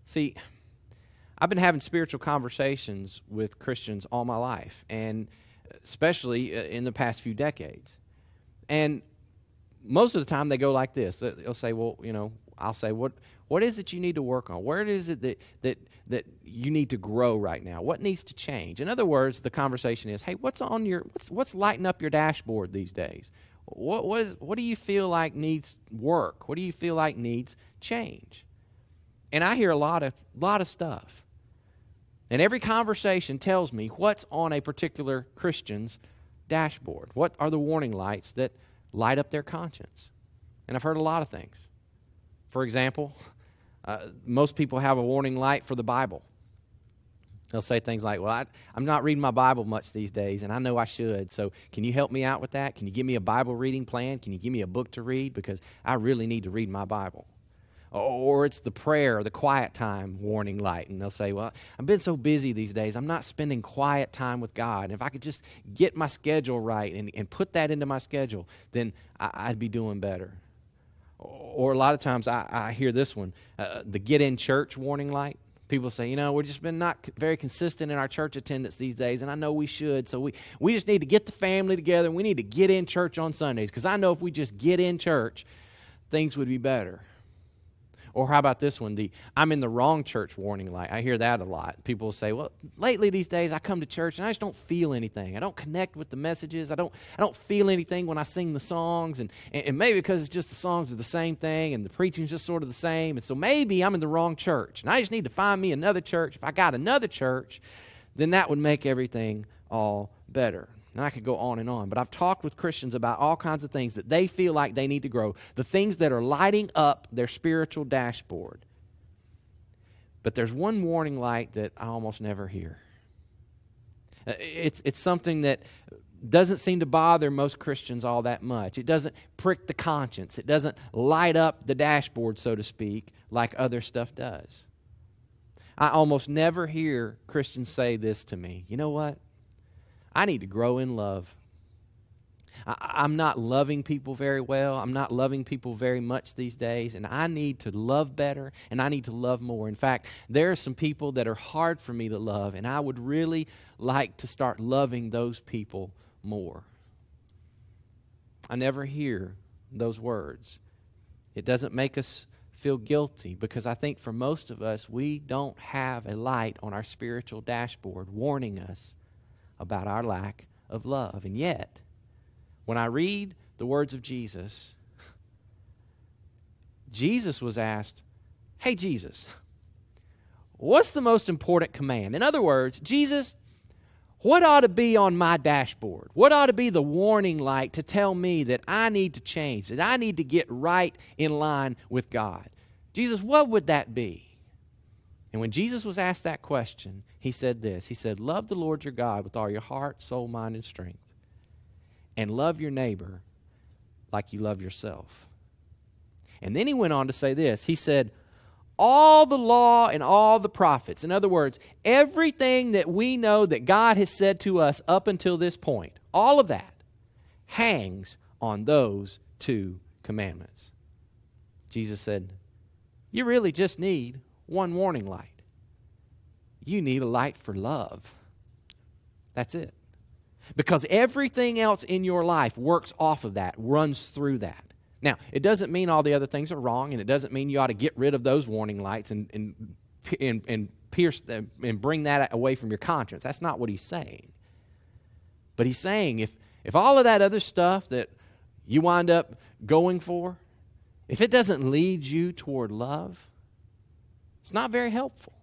See, I've been having spiritual conversations with Christians all my life, and especially in the past few decades. And most of the time they go like this. They'll say, well, I'll say, what is it you need to work on? Where is it that you need to grow right now? What needs to change? In other words, the conversation is, hey, what's lighting up your dashboard these days? What do you feel like needs work? What do you feel like needs change? And I hear a lot of stuff. And every conversation tells me what's on a particular Christian's dashboard. What are the warning lights that light up their conscience? And I've heard a lot of things. For example, most people have a warning light for the Bible. They'll say things like, well, I'm not reading my Bible much these days, and I know I should, so can you help me out with that? Can you give me a Bible reading plan? Can you give me a book to read? Because I really need to read my Bible. Or it's the prayer, the quiet time warning light. And they'll say, well, I've been so busy these days, I'm not spending quiet time with God. And if I could just get my schedule right and put that into my schedule, then I'd be doing better. Or a lot of times I hear this one, the get in church warning light. People say, we've just been not very consistent in our church attendance these days, and I know we should. So we just need to get the family together, and we need to get in church on Sundays, because I know if we just get in church, things would be better. Or how about this one, the I'm in the wrong church warning light? I hear that a lot. People will say, well, lately these days I come to church and I just don't feel anything. I don't connect with the messages. I don't feel anything when I sing the songs. And maybe because it's just the songs are the same thing and the preaching's just sort of the same. And so maybe I'm in the wrong church. And I just need to find me another church. If I got another church, then that would make everything all better. And I could go on and on. But I've talked with Christians about all kinds of things that they feel like they need to grow, the things that are lighting up their spiritual dashboard. But there's one warning light that I almost never hear. It's something that doesn't seem to bother most Christians all that much. It doesn't prick the conscience. It doesn't light up the dashboard, so to speak, like other stuff does. I almost never hear Christians say this to me. You know what? I need to grow in love. I'm not loving people very well. I'm not loving people very much these days, and I need to love better, and I need to love more. In fact, there are some people that are hard for me to love, and I would really like to start loving those people more. I never hear those words. It doesn't make us feel guilty, because I think for most of us, we don't have a light on our spiritual dashboard warning us about our lack of love. And yet, when I read the words of Jesus, Jesus was asked, hey, Jesus, what's the most important command? In other words, Jesus, what ought to be on my dashboard? What ought to be the warning light to tell me that I need to change, that I need to get right in line with God? Jesus, what would that be? And when Jesus was asked that question, he said this. He said, love the Lord your God with all your heart, soul, mind, and strength. And love your neighbor like you love yourself. And then he went on to say this. He said, all the law and all the prophets. In other words, everything that we know that God has said to us up until this point, all of that hangs on those two commandments. Jesus said, you really just need one warning light. You need a light for love. That's it. Because everything else in your life works off of that, runs through that. Now, it doesn't mean all the other things are wrong, and it doesn't mean you ought to get rid of those warning lights and pierce them and bring that away from your conscience. That's not what he's saying. But he's saying if all of that other stuff that you wind up going for, if it doesn't lead you toward love, it's not very helpful.